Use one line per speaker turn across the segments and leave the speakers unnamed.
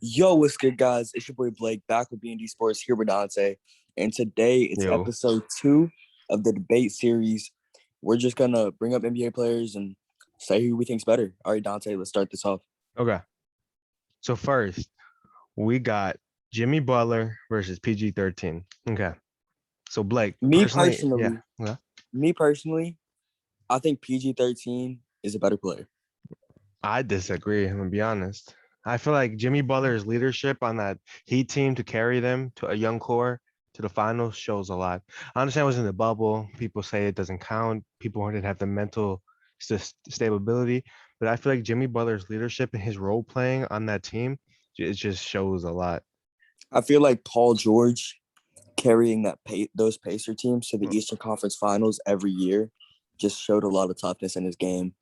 Yo, what's good, guys? It's your boy Blake back with B&D Sports here with Dante. And today it's
Yo,
episode 2 of the debate series. We're just going to bring up NBA players and say who we think's better. All right, Dante, let's start this off.
okay. So first, we got Jimmy Butler versus PG-13. Okay. So Blake,
Me
personally, yeah,
personally,
yeah.
me personally, I think PG-13 is a better player.
I disagree. I'm gonna be honest. I feel like Jimmy Butler's leadership on that Heat team to carry them to a young core to the finals shows a lot. I understand it was in the bubble. People say it doesn't count. People didn't have the mental stability, but I feel like Jimmy Butler's leadership and his role playing on that team, it just shows a lot.
I feel like Paul George carrying those Pacer teams to the Eastern Conference Finals every year just showed a lot of toughness in his game.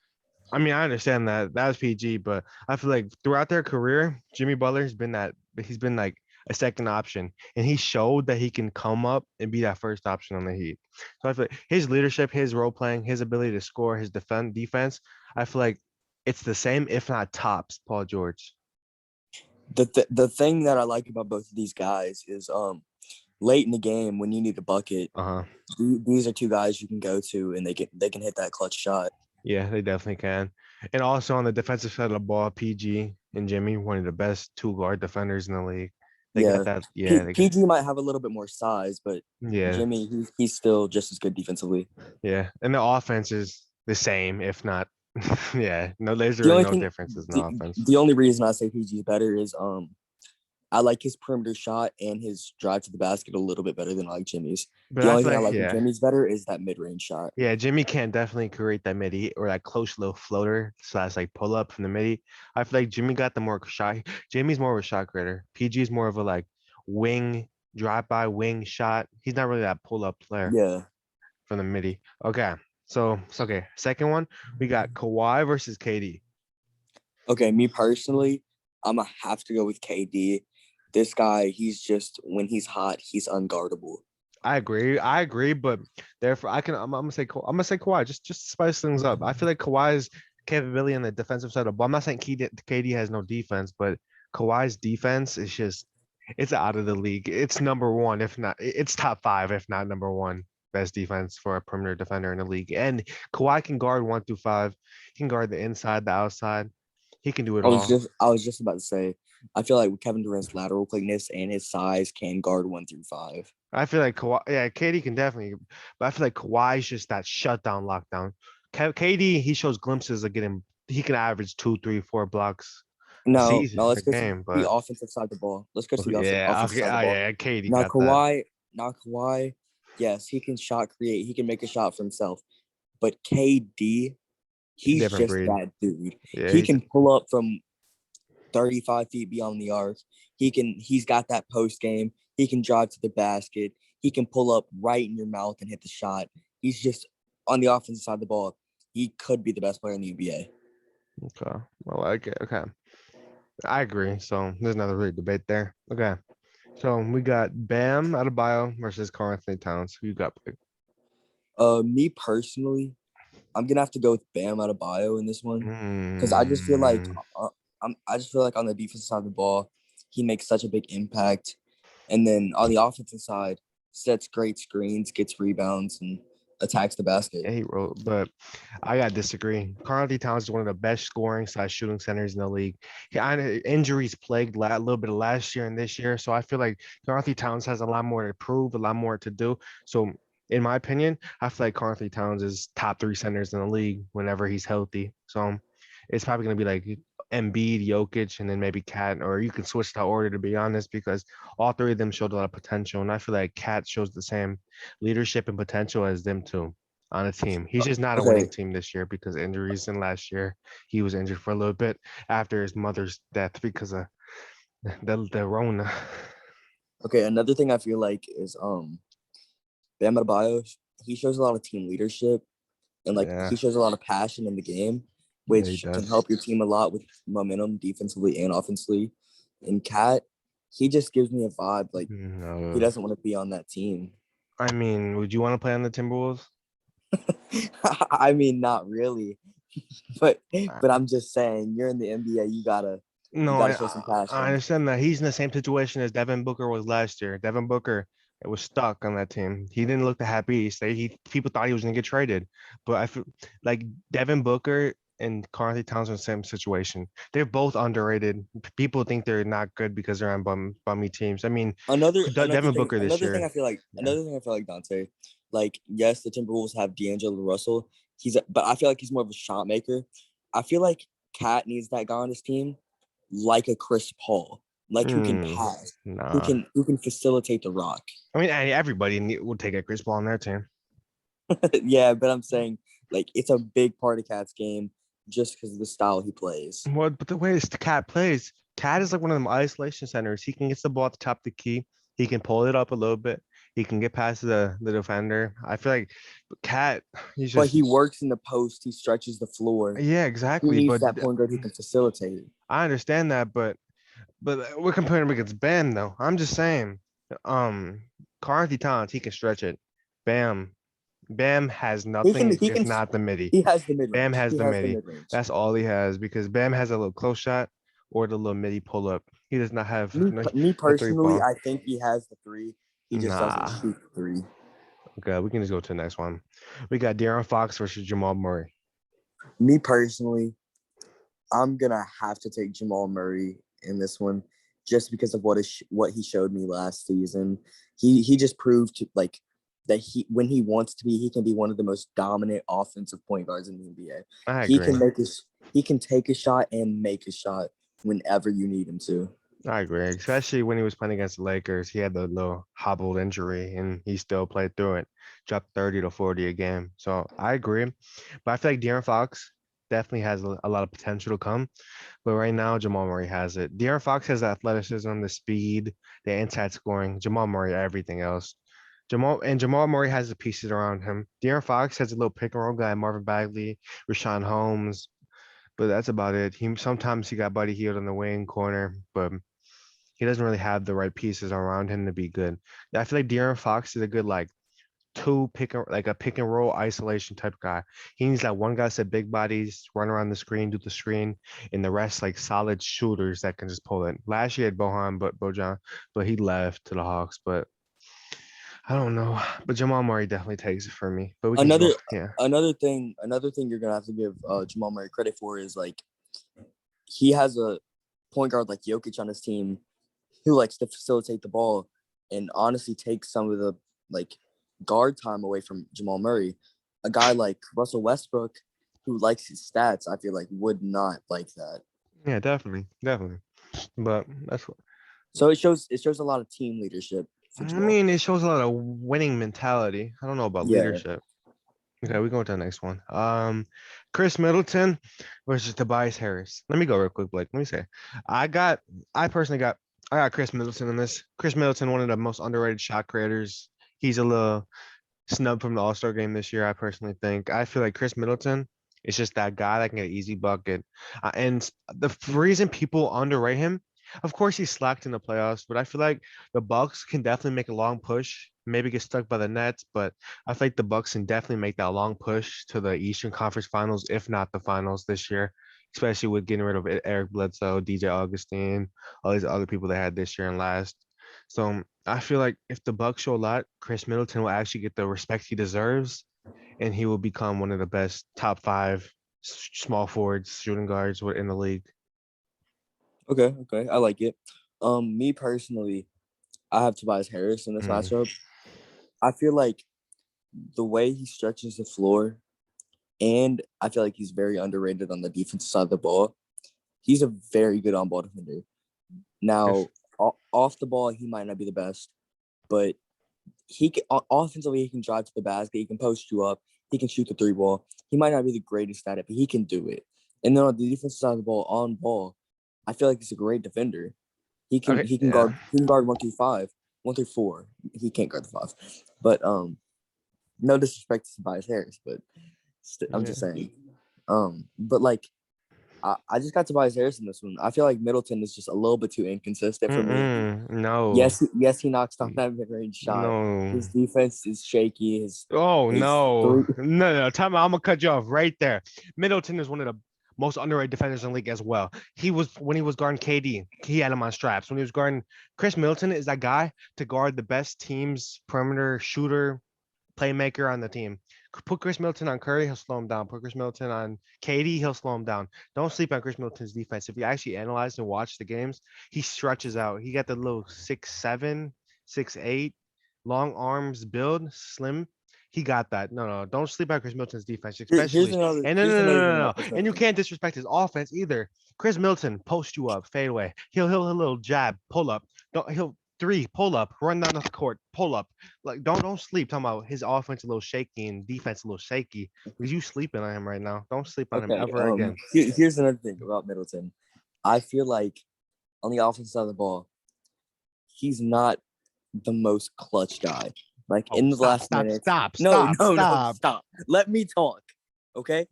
I mean, I understand that was PG, but I feel like throughout their career, Jimmy Butler's been he's been like a second option, and he showed that he can come up and be that first option on the Heat. So I feel like his leadership, his role playing, his ability to score, his defense, I feel like it's the same, if not tops, Paul George.
The thing that I like about both of these guys is late in the game when you need a bucket,
Uh-huh.
these are two guys you can go to and they can hit that clutch shot.
Yeah, they definitely can. And also on the defensive side of the ball, PG and Jimmy, one of the best two guard defenders in the league. They got
Yeah,
that. Yeah, they got,
PG might have a little bit more size, but
yeah.
Jimmy he's still just as good defensively.
Yeah, and the offense is the same, if not, yeah. No, there's
The
really
only
no
thing
differences in the
the,
offense.
the only reason I say PG is better is I like his perimeter shot and his drive to the basket a little bit better than I like Jimmy's.
But
The
I
only
feel
thing I
like,
like with
yeah,
Jimmy's better is that mid range shot.
yeah, Jimmy can definitely create that midi or that close little floater slash like pull up from the midi. I feel like Jimmy got the more shot. Jimmy's more of a shot creator. PG is more of a like wing drive by wing shot. He's not really that pull up player
Yeah.
from the midi. Okay, so it's okay. Second one, we got Kawhi versus KD.
Okay, me personally, I'm gonna have to go with KD. This guy, he's just when he's hot, he's unguardable.
I agree. I agree, but therefore I'm gonna say I'm gonna say Kawhi just to spice things up. I feel like Kawhi's capability on the defensive side of the ball. I'm not saying KD has no defense, but Kawhi's defense is just it's out of the league. It's number one, if not it's top five, if not number one best defense for a perimeter defender in the league. And Kawhi can guard 1 through 5. He can guard the inside, the outside. He can do it all.
I was just about to say, I feel like with Kevin Durant's lateral quickness and his size can guard 1 through 5.
I feel like Kawhi, yeah, KD can definitely, but I feel like Kawhi's just that shutdown lockdown. KD, he shows glimpses of getting, he can average 2, 3, 4 blocks a
No,
season,
no,
a
let's go to
game.
the
But
offensive side of the ball. Let's go to the
yeah,
offensive
okay,
side of
oh
the ball.
yeah, KD
Now
got that.
Kawhi, now Kawhi, yes, he can shot create. He can make a shot for himself. But KD, he's
Different
just
breed.
that dude.
Yeah,
He
he's
can pull up from 35 feet beyond the arc. He's got that post game. He can drive to the basket. He can pull up right in your mouth and hit the shot. He's just on the offensive side of the ball. He could be the best player in the NBA.
okay. Well, okay, okay. I agree. So there's another really debate there. Okay. So we got Bam Adebayo versus Karl Anthony Towns. Who you got, Blake?
Me personally, I'm gonna have to go with Bam Adebayo in this one because
Hmm.
I just feel like on the defensive side of the ball, he makes such a big impact, and then on the offensive side, sets great screens, gets rebounds, and attacks the basket.
Yeah, he wrote, but I gotta disagree. Karl Anthony Towns is one of the best scoring slash shooting centers in the league. Injuries plagued a little bit of last year and this year, so I feel like Karl Anthony Towns has a lot more to prove, a lot more to do. So, in my opinion, I feel like Karl Anthony Towns is top 3 centers in the league whenever he's healthy. So, it's probably gonna be like Embiid, Jokic, and then maybe Cat, or you can switch the order to be honest, because all three of them showed a lot of potential, and I feel like Cat shows the same leadership and potential as them too on a team. He's just not a winning
Okay,
team this year because of injuries. And last year he was injured for a little bit after his mother's death because of the Rona.
okay. Another thing I feel like is Bam Adebayo. He shows a lot of team leadership and like
Yeah,
he shows a lot of passion in the game,
yeah, he
which can
does.
help your team a lot with momentum defensively and offensively. And Cat, he just gives me a vibe like he
No,
doesn't want to be on that team.
I mean, would you want to play on the Timberwolves?
I mean, not really, but
Uh,
but I'm just saying, you're in the NBA, you gotta. You
No,
got to show some
I
passion.
understand that he's in the same situation as Devin Booker was last year. Devin Booker was stuck on that team. He didn't look the happiest. People thought he was gonna get traded, but I feel like Devin Booker and Karl Towns are in the same situation. They're both underrated. People think they're not good because they're on bummy teams. I mean, Devin Booker this
Another thing
year.
I feel like
Yeah.
Dante, like yes, the Timberwolves have D'Angelo Russell. But I feel like he's more of a shot maker. I feel like Cat needs that guy on his team, like a Chris Paul, like who can pass,
Nah.
who can facilitate the rock.
I mean, everybody would take a Chris Paul on their team.
Yeah, but I'm saying like it's a big part of Cat's game just because of the style he plays.
What? But the way the Cat plays, Cat is like one of them isolation centers. He can get the ball at the top of the key. He can pull it up a little bit. He can get past the defender. I feel like Cat, he's
But he
just
works in the post. He stretches the floor.
yeah,
He
exactly.
needs
But
that point guard who can facilitate.
I understand that, but we're comparing him against Bam though. I'm just saying, um, Karl Towns, he can stretch it. Bam, Bam has
He can.
nothing
He
if
can.
not the midi.
He has the mid
Bam
range.
has
He
the
has the
midi.
mid range.
That's all he has because Bam has a little close shot or the little midi pull up. He does not have
Me
the three
personally,
ball.
I think he has the three. He just doesn't
Nah.
shoot the three.
Okay, we can just go to the next one. We got De'Aaron Fox versus Jamal Murray.
Me personally, I'm gonna have to take Jamal Murray in this one, just because of what he showed me last season. He just proved like that when he wants to be, he can be one of the most dominant offensive point guards in the NBA.
I
He
agree.
can make his he can take a shot and make a shot whenever you need him to.
I agree. Especially when he was playing against the Lakers, he had the little hobbled injury and he still played through it. Dropped 30 to 40 a game. So I agree. But I feel like De'Aaron Fox definitely has a lot of potential to come. But right now, Jamal Murray has it. De'Aaron Fox has the athleticism, the speed, the inside scoring. Jamal Murray, everything else. Jamal Murray has the pieces around him. De'Aaron Fox has a little pick and roll guy, Marvin Bagley, Rashawn Holmes, but that's about it. He got Buddy Hield in the wing corner, but he doesn't really have the right pieces around him to be good. I feel like De'Aaron Fox is a good like a pick and roll isolation type guy. He needs that one guy set big bodies, run around the screen, do the screen, and the rest like solid shooters that can just pull it. Last year at Bojan, but he left to the Hawks. But I don't know. But Jamal Murray definitely takes it for me. But we can just
Another
go, yeah.
another thing you're gonna have to give Jamal Murray credit for is like he has a point guard like Jokic on his team who likes to facilitate the ball and honestly take some of the like guard time away from Jamal Murray. A guy like Russell Westbrook who likes his stats, I feel like would not like that.
Yeah, definitely. Definitely. But that's what
So it shows a lot of team leadership for
I
Jamal.
mean, it shows a lot of winning mentality. I don't know about
Yeah.
leadership. Okay, we go to the next one. Chris Middleton versus Tobias Harris. Let me go real quick, Blake. Let me say, I got, I got Chris Middleton in this. Chris Middleton, one of the most underrated shot creators. He's a little snub from the All Star game this year. I personally think. I feel like Chris Middleton is just that guy that can get an easy bucket. And the reason people underrate him, of course, he slacked in the playoffs, but I feel like the Bucks can definitely make a long push. Maybe get stuck by the Nets, but I feel like the Bucks can definitely make that long push to the Eastern Conference Finals, if not the finals this year. Especially with getting rid of Eric Bledsoe, DJ Augustine, all these other people they had this year and last. So I feel like if the Bucks show a lot, Chris Middleton will actually get the respect he deserves, and he will become one of the best top five small forwards, shooting guards in the league.
Okay, I like it. Me personally, I have Tobias Harris in this
Mm.
matchup. I feel like the way he stretches the floor, and I feel like he's very underrated on the defensive side of the ball. He's a very good on ball defender.
Yes.
Now, off the ball, he might not be the best, but he can offensively he can drive to the basket. He can post you up. He can shoot the three ball. He might not be the greatest at it, but he can do it. And then on the defensive side of the ball, on ball, I feel like he's a great defender.
Okay.
He can
Yeah.
guard 1 through 5, 1 through 4. He can't guard the 5, but no disrespect to Tobias Harris, but I'm
Yeah.
just saying. But like I just got Tobias Harris in this one. I feel like Middleton is just a little bit too inconsistent for me.
No.
Yes, he knocks down that mid-range shot.
No.
His defense is shaky.
Oh
His
no.
three.
No, no. Time out. I'm gonna cut you off right there. Middleton is one of the most underrated defenders in the league as well. He was when he was guarding KD, he had him on straps. When he was guarding Chris Middleton is that guy to guard the best team's perimeter shooter, playmaker on the team. Put Chris Middleton on Curry, he'll slow him down. Put Chris Middleton on KD, he'll slow him down. Don't sleep on Chris Middleton's defense. If you actually analyze and watch the games, he stretches out. He got the little 6'7", 6'8", long arms build, slim. He got that. No. Don't sleep on Chris Middleton's defense,
Here's
especially.
another.
And
Here's another thing
no.
about Chris
And you
Middleton.
can't disrespect his offense either. Chris Middleton post you up, fade away. He'll a little jab, pull up. He'll three, pull up, run down the court, pull up. Like don't sleep. Talking about his offense a little shaky and defense a little shaky. Because you sleeping on him right now. Don't sleep on him
Okay.
ever again.
Here's another thing about Middleton. I feel like on the offensive side of the ball, he's not the most clutch guy. Like in the last minute. Stop. Let me talk. Okay.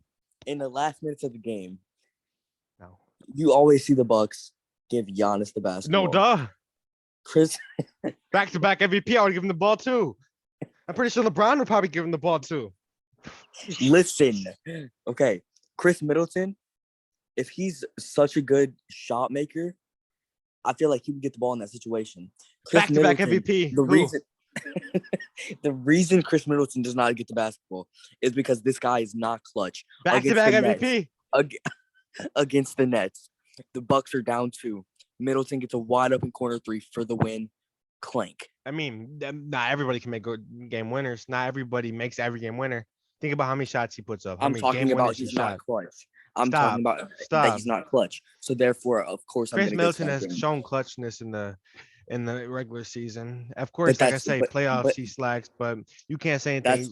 In the last minutes of the game,
No.
you always see the Bucks give Giannis the basketball.
No, duh.
Chris,
back-to-back MVP. I would give him the ball too. I'm pretty sure LeBron would probably give him the ball too.
listen. Okay. Chris Middleton, if he's such a good shot maker, I feel like he would get the ball in that situation.
Back-to-back MVP.
The reason Chris Middleton does not get the basketball is because this guy is not clutch.
Back-to-back MVP.
Against the Nets. The Bucks are down 2. Middleton gets a wide open corner 3 for the win. Clank.
I mean, not everybody can make good game winners. Not everybody makes every game winner. Think about how many shots he puts up.
I'm talking about he's not clutch. I'm talking about that he's not clutch. So therefore, of course,
Chris Middleton has shown clutchness in the regular season. Of course, like I say, playoffs he slacks, but you can't say anything.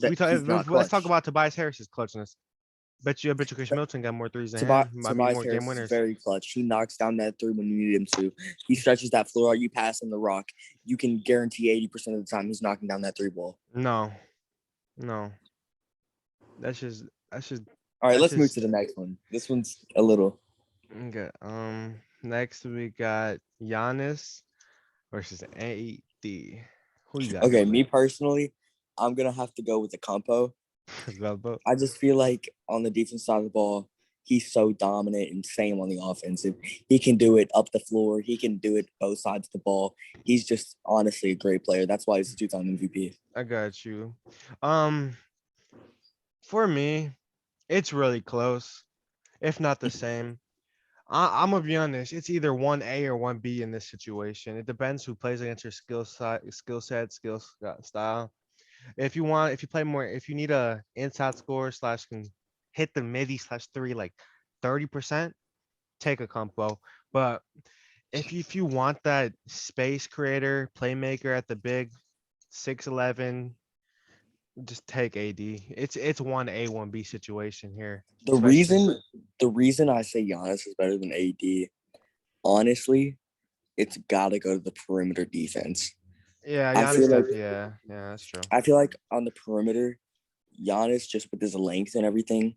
Let's talk about Tobias Harris's clutchness. Bet you Chris Middleton got more threes than him.
Tobias Harris game winners. Is very clutch. He knocks down that 3 when you need him to. He stretches that floor out. You pass him the rock. You can guarantee 80% of the time he's knocking down that 3 ball.
No. That's just.
All right, let's move to the next one. This one's a little.
Okay. Next we got Giannis versus AD. Who you got?
Okay, me personally, I'm gonna have to go with the compo. I just feel like on the defense side of the ball, he's so dominant and same on the offensive. He can do it up the floor. He can do it both sides of the ball. He's just honestly a great player. That's why he's a 2-time MVP.
I got you. For me, it's really close, if not the same. I'm gonna be honest. It's either 1A or 1B in this situation. It depends who plays against your skill style. If you need a inside score / can hit the midi /3 like 30%, take a combo. But if you want that space creator, playmaker at the big 6'11", just take AD. It's 1A, 1B situation here.
The reason I say Giannis is better than AD, honestly, it's gotta go to the perimeter defense.
Yeah, Giannis, that's true.
I feel like on the perimeter, Giannis, just with his length and everything,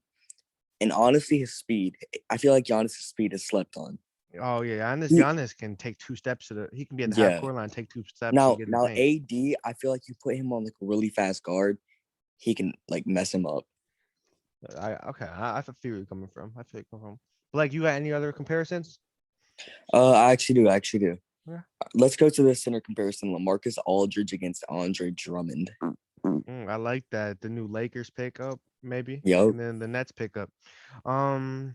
and honestly his speed, I feel like Giannis' speed is slept on.
Oh yeah, Giannis can take 2 steps he can be at the half court line, take 2 steps.
Now AD, I feel like you put him on like a really fast guard, he can like mess him up.
I feel where you're coming from. But like, you got any other comparisons?
I actually do. Yeah. Let's go to the center comparison. LaMarcus Aldridge against Andre Drummond.
I like that. The new Lakers pickup, maybe.
Yep.
And then the Nets pickup. Andre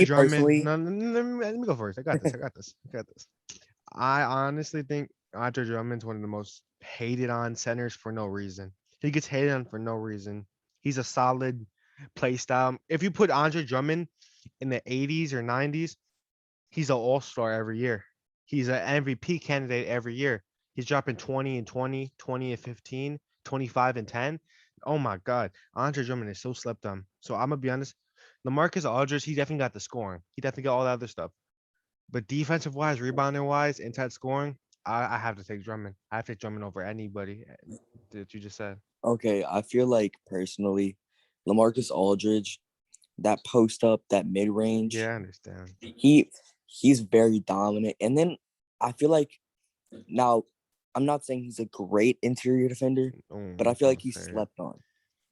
Drummond. No, let me go first. I got this. I honestly think Andre Drummond's one of the most hated on centers for no reason. He gets hated on for no reason. He's a solid play style. If you put Andre Drummond in the 80s or 90s, he's an all-star every year. He's an MVP candidate every year. He's dropping 20 and 20, 20 and 15, 25 and 10. Oh my God. Andre Drummond is so slept on. So I'm going to be honest. LaMarcus Aldridge, he definitely got the scoring. He definitely got all the other stuff. But defensive-wise, rebounding-wise, inside scoring, I have to take Drummond. I have to take Drummond over anybody that you just said.
Okay, I feel like personally, LaMarcus Aldridge, that post up, that mid range.
Yeah, I understand.
He's very dominant. And then I feel like now I'm not saying he's a great interior defender, but I feel like he's slept on.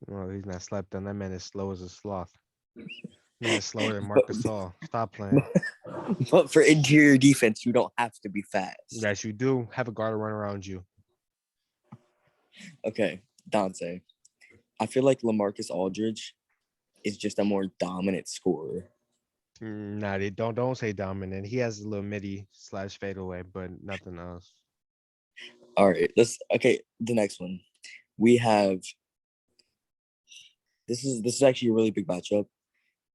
Well, he's not slept on. That man is slow as a sloth. He's just slower than
But,
Marcus All. Stop playing.
but for interior defense, you don't have to be fast.
Yes, you do. Have a guard run around you.
Okay, Dante. I feel like LaMarcus Aldridge is just a more dominant scorer.
Nah, they don't say dominant. He has a little midi / fadeaway, but nothing else.
All right, the next one. We have this is actually a really big matchup.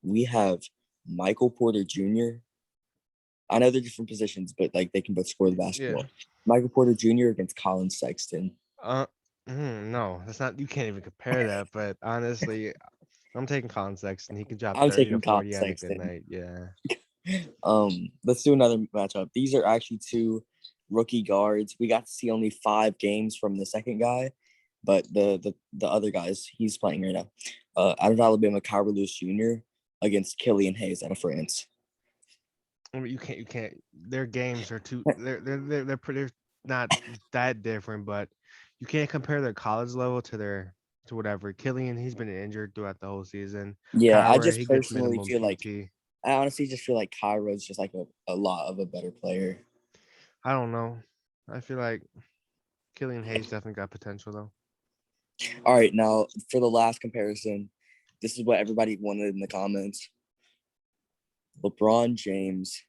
We have Michael Porter Jr. I know they're different positions, but like they can both score the basketball.
Yeah.
Michael Porter Jr. against Colin Sexton.
No, that's not. You can't even compare that. But honestly, I'm taking Colin Sexton. He can drop
I'm
30 to
taking Colin
40 on a good
Sexton.
night. Yeah.
Let's do another matchup. These are actually two rookie guards. We got to see only 5 games from the second guy, but the other guys he's playing right now. Out of Alabama, Kyrie Lewis Jr. against Killian Hayes out of France.
I mean, you can't. Their games are too. They're pretty not that different, but you can't compare their college level to whatever. Killian, he's been injured throughout the whole season.
Yeah, I
Kyrie,
just
he gets
personally
minimum
feel like
PT.
I honestly just feel like Kyro's just like a lot of a better player.
I don't know. I feel like Killian Hayes definitely got potential though.
All right, now for the last comparison, this is what everybody wanted in the comments. LeBron James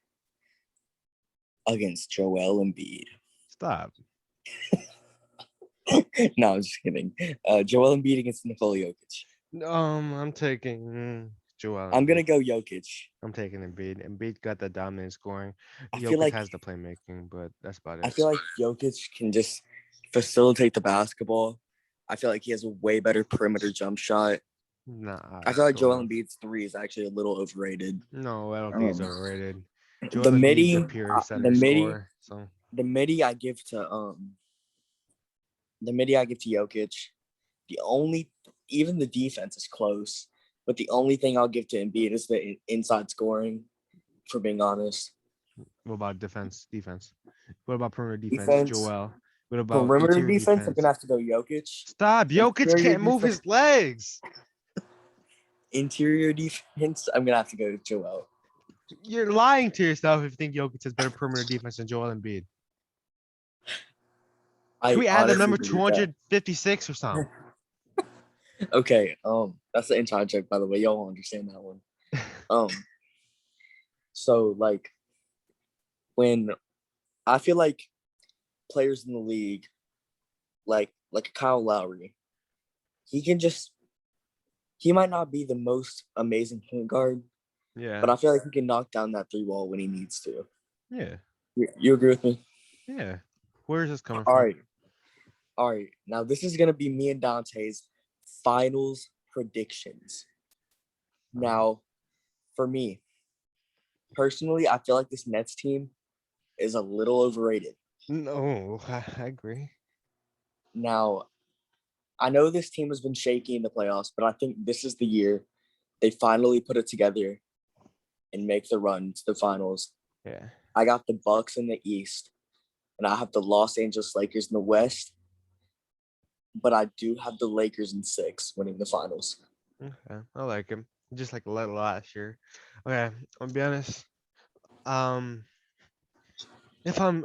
against Joel Embiid.
Stop.
No, I'm just kidding. Joel Embiid against Nikola Jokic.
I'm taking Joel.
I'm gonna go Jokic.
I'm taking Embiid. Embiid got the dominant scoring.
I feel
Jokic
like
has the playmaking, but that's about it.
I feel like Jokic can just facilitate the basketball. I feel like he has a way better perimeter jump shot.
Nah,
I feel like
sort
Joel
of.
Embiid's 3 is actually a little overrated.
No, I don't think he's overrated. Joel
The
Embiid's a
midi,
pure center scorer. So
the midi I give to Jokic. The only, even the defense is close, but the only thing I'll give to Embiid is the inside scoring. For being honest,
what about defense? Defense. What about perimeter defense?
defense,
Joel. What about
perimeter
interior
defense, I'm
defense?
gonna have to go Jokic.
Stop. Jokic
Interior
can't move
defense,
his legs.
interior defense, I'm gonna have to go to Joel.
You're lying to yourself if you think Jokic has better perimeter defense than Joel Embiid. Can we add the number 256 or something?
Okay, that's the inside joke, by the way. Y'all won't understand that one. So like when I feel like players in the league, like Kyle Lowry, he might not be the most amazing point guard,
Yeah.
but I feel like he can knock down that 3 ball when he needs to.
Yeah.
You agree with me?
Yeah. Where is this coming
All
from?
All right. Now this is gonna be me and Dante's finals predictions. Now, for me, personally, I feel like this Nets team is a little overrated.
No, I agree.
Now, I know this team has been shaky in the playoffs, but I think this is the year they finally put it together and make the run to the finals.
Yeah.
I got the Bucks in the East, and I have the Los Angeles Lakers in the West. But I do have the Lakers in 6 winning the finals.
Okay, I like him. Just like last year. Okay, I'll be honest. If I'm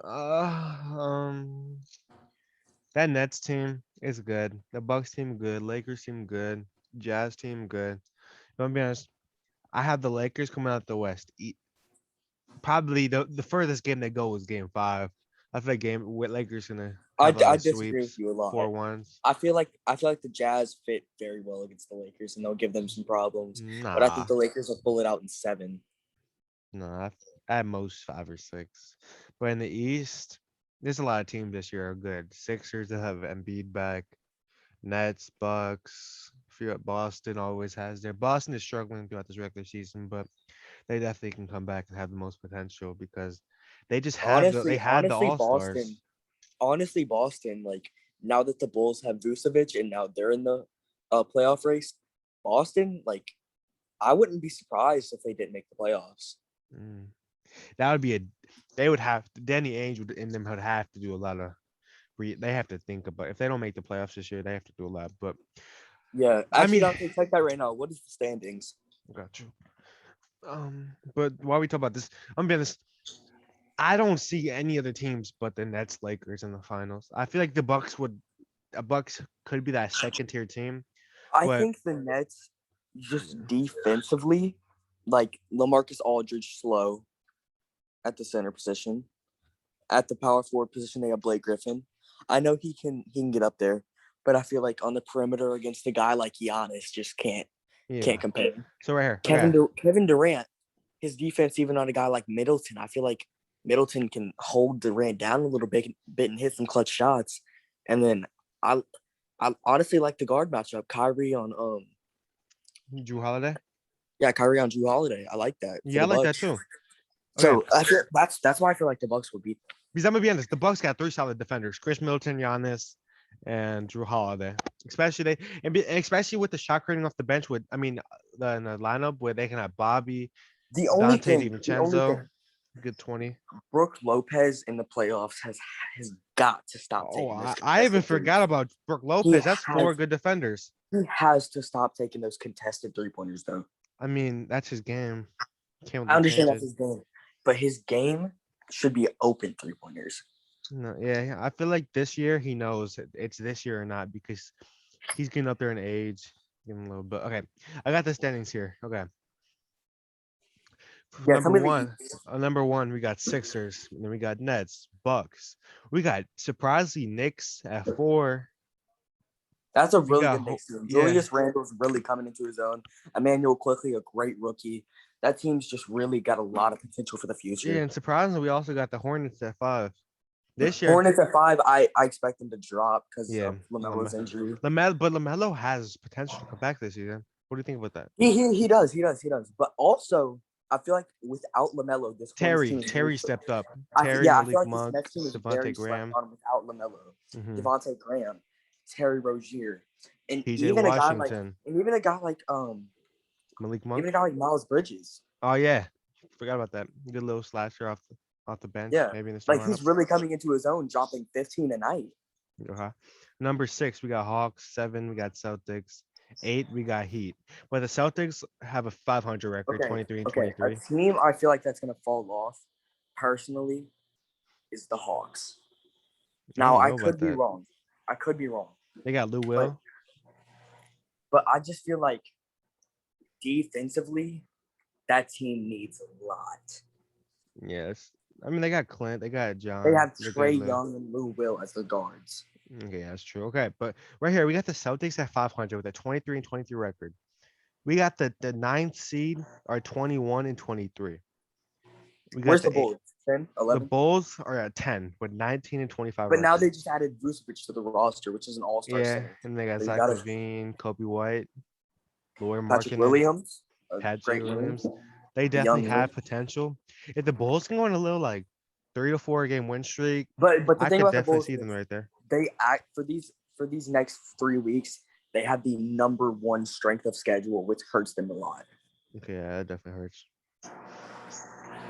that Nets team is good. The Bucks team good. Lakers team good. Jazz team good. I'll be honest. I have the Lakers coming out the West. Probably the furthest game they go is Game 5. I feel like game with Lakers gonna have a lot
I
of
disagree with
sweeps,
you a lot.
4-1s.
I feel like the Jazz fit very well against the Lakers, and they'll give them some problems. But I think
Nah,
the Lakers will pull it out in 7.
no, at most 5 or 6. But in the East, there's a lot of teams this year are good. Sixers that have Embiid back. Nets, Bucks. Boston always has their. Boston is struggling throughout this regular season, but they definitely can come back and have the most potential because they just have they had the all stars.
Boston, like now that the Bulls have Vucevic and now they're in the playoff race, Boston, like I wouldn't be surprised if they didn't make the playoffs.
That would be they would have Danny Ainge would have to do a lot of. They have to think about if they don't make the playoffs this year, they have to do a lot. But
yeah, actually, Dante, check that right now. What is the standings?
Got you. But while we talk about this, I'm being honest. I don't see any other teams but the Nets, Lakers in the finals. I feel like Bucks could be that second tier team,
I
but
think the Nets just defensively, like LaMarcus Aldridge slow at the center position. At the power forward position, they have Blake Griffin. I know he can get up there, but I feel like on the perimeter against a guy like Giannis, just can't
yeah.
compare.
So right here, okay.
Kevin Durant, his defense, even on a guy like Middleton, I feel like Middleton can hold Durant down a little bit and hit some clutch shots. And then I I honestly like the guard matchup. Kyrie on
Drew Holiday.
Kyrie on Drew Holiday. I like that for
Yeah, I
the
like that
Bucks.
too. Okay,
So I feel that's why I feel like the Bucks will beat them.
because I'm gonna be honest, the Bucks got three solid defenders: Chris Middleton, Giannis, and Drew Holiday. Especially with the shot creating off the bench. In the lineup where they can have Bobby, Dante
The only thing,
DiVincenzo, good 20.
Brooke Lopez in the playoffs has got to stop
Oh,
taking those
I even
contested
forgot
threes.
about Brooke
He
Lopez. That's four
has
good defenders.
he has to stop taking those contested 3-pointers though.
I mean, that's his game. Can't
I
really
understand
change
that's
it.
his game, but his game should be open 3-pointers.
No, yeah, I feel like this year he knows it's this year or not because he's getting up there in age. Getting a little bit. Okay, I got the standings here. Okay,
Yeah, tell me the East.
Number one, we got Sixers. And then we got Nets, Bucks. We got surprisingly Knicks at 4.
That's a
We
really
got
good Knicks team.
yeah,
Julius Randle's really coming into his own. Emmanuel Quickly, a great rookie. That team's just really got a lot of potential for the
yeah,
future.
and surprisingly, we also got the Hornets at 5 this year.
Hornets at 5, I expect them to drop because
Yeah,
of LaMelo's injury.
Lamelo has potential to come back this season. What do you think about that?
He does. But also, I feel like without LaMelo, this Hornets team is
Terry stepped up.
I
Terry,
feel
Malik
like this
Monk,
next team is
Devontae
very slept
Graham,
on without LaMelo,
hmm
Devontae Graham, Terry Rozier, and
PJ
even a guy like
Washington,
and even a guy like
Malik
even a
Monk.
guy like Miles Bridges.
Oh yeah, forgot about that. Good little slasher off the bench,
Yeah,
maybe in the
like
starting
he's
lineup.
really coming into his own, dropping 15 a night.
Okay. Number 6, we got Hawks. 7, we got Celtics. 8, we got Heat. But the Celtics have a 500 record,
Okay,
23 and
okay. A
23.
team I feel like that's gonna fall off, personally, is the Hawks.
I
Now
don't
I
know about
could be
that.
wrong. I could be wrong,
They got Lou
but
Will.
I just feel like defensively, that team needs a lot.
Yes. I mean, they got Clint. They got
They
John.
have
They're
Trey
good, Lou.
Young and Lou Will as the guards.
Okay, that's true. Okay, but right here we got the Celtics at 500 with a 23 and 23 record. We got the ninth seed are 21 and 23. We got
Where's the Bulls? 10,
the
11?
Bulls are at 10 with 19 and 25
But now
record.
they just added Vucevic to the roster, which is an all-star
Yeah,
center.
and they got
So you
Zach
got
Levine, Kobe White, Lauri
Patrick
Markkinen,
Williams, a
Patrick
great wing,
Williams. They
a
definitely
young wing.
have potential. If the Bulls can go on a little like 3 to 4 game win streak,
But the
I
thing
could
about the
definitely
Bulls
see them
is
right there.
they act for these next 3 weeks. They have the number one strength of schedule, which hurts them a lot.
Okay, yeah, that definitely hurts.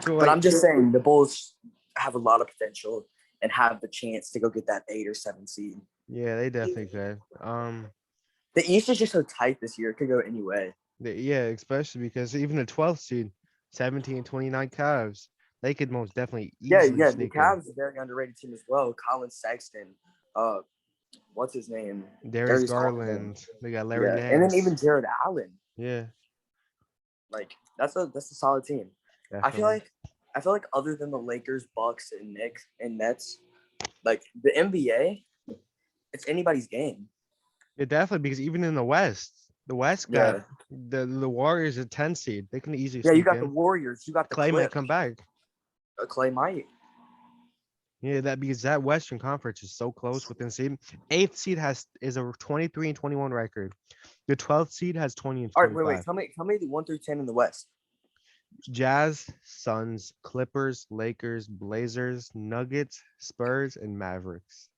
So
But
like,
I'm just saying the Bulls have a lot of potential and have the chance to go get that 8 or 7 seed.
yeah, they definitely could.
The East is just so tight this year; it could go any way.
Yeah, especially because even the 12th seed, 17 and 29 Cavs, they could most definitely easily
The
sneak in.
Cavs is a very underrated team as well. Colin Sexton, uh, what's his name?
Darius
Darius Garland.
Garland, they got Larry
Yeah, and then
Nance.
even Jared Allen.
Yeah,
Like that's a solid team. I feel
definitely.
like other than the Lakers, Bucks, and Knicks and Nets, like the NBA, it's anybody's game.
Yeah, definitely because even in the West got
Yeah,
the Warriors a 10 seed. They can easily
yeah. You
sneak
got the
in.
Warriors. You got the
Clay might
Clips.
come back.
Clay might.
Yeah, that because that Western Conference is so close within seed. Eighth seed is a 23 and 21 record. The 12th seed has 20 and
All right, wait.
25.
Tell me the 1 through 10 in the West.
Jazz, Suns, Clippers, Lakers, Blazers, Nuggets, Spurs, and Mavericks.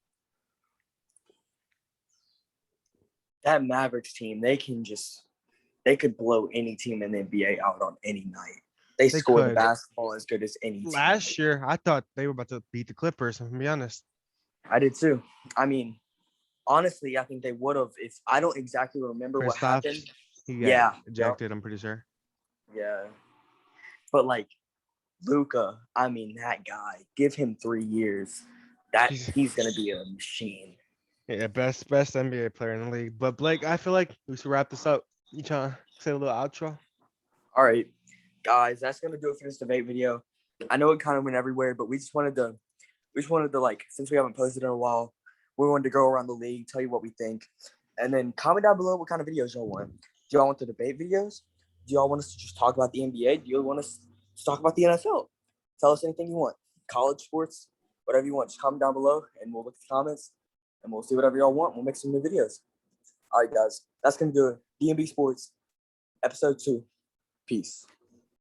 That Mavericks team, they could blow any team in the NBA out on any night. They score the
could.
basketball as good as any team.
Last year, I thought they were about to beat the Clippers. I'm gonna be honest.
I did too. I mean, honestly, I think they would have. If I don't exactly remember what
Kristaps,
happened.
he got
Yeah.
ejected. I'm pretty sure.
Yeah. But like Luka, I mean that guy. Give him 3 years. That
He's
he's gonna be a machine.
yeah, best NBA player in the league. But Blake, I feel like we should wrap this up. You trying to say a little outro?
All right, guys, that's gonna do it for this debate video. I know it kind of went everywhere, but we just wanted to like, since we haven't posted in a while, we wanted to go around the league, tell you what we think, and then comment down below what kind of videos y'all want. Do y'all want the debate videos? Do y'all want us to just talk about the NBA? Do you want us to talk about the NFL? Tell us anything you want. College sports, whatever you want. Just comment down below, and we'll look at the comments, and we'll see whatever y'all want. We'll make some new videos. All right, guys, that's gonna do it. DMB Sports, episode 2. Peace.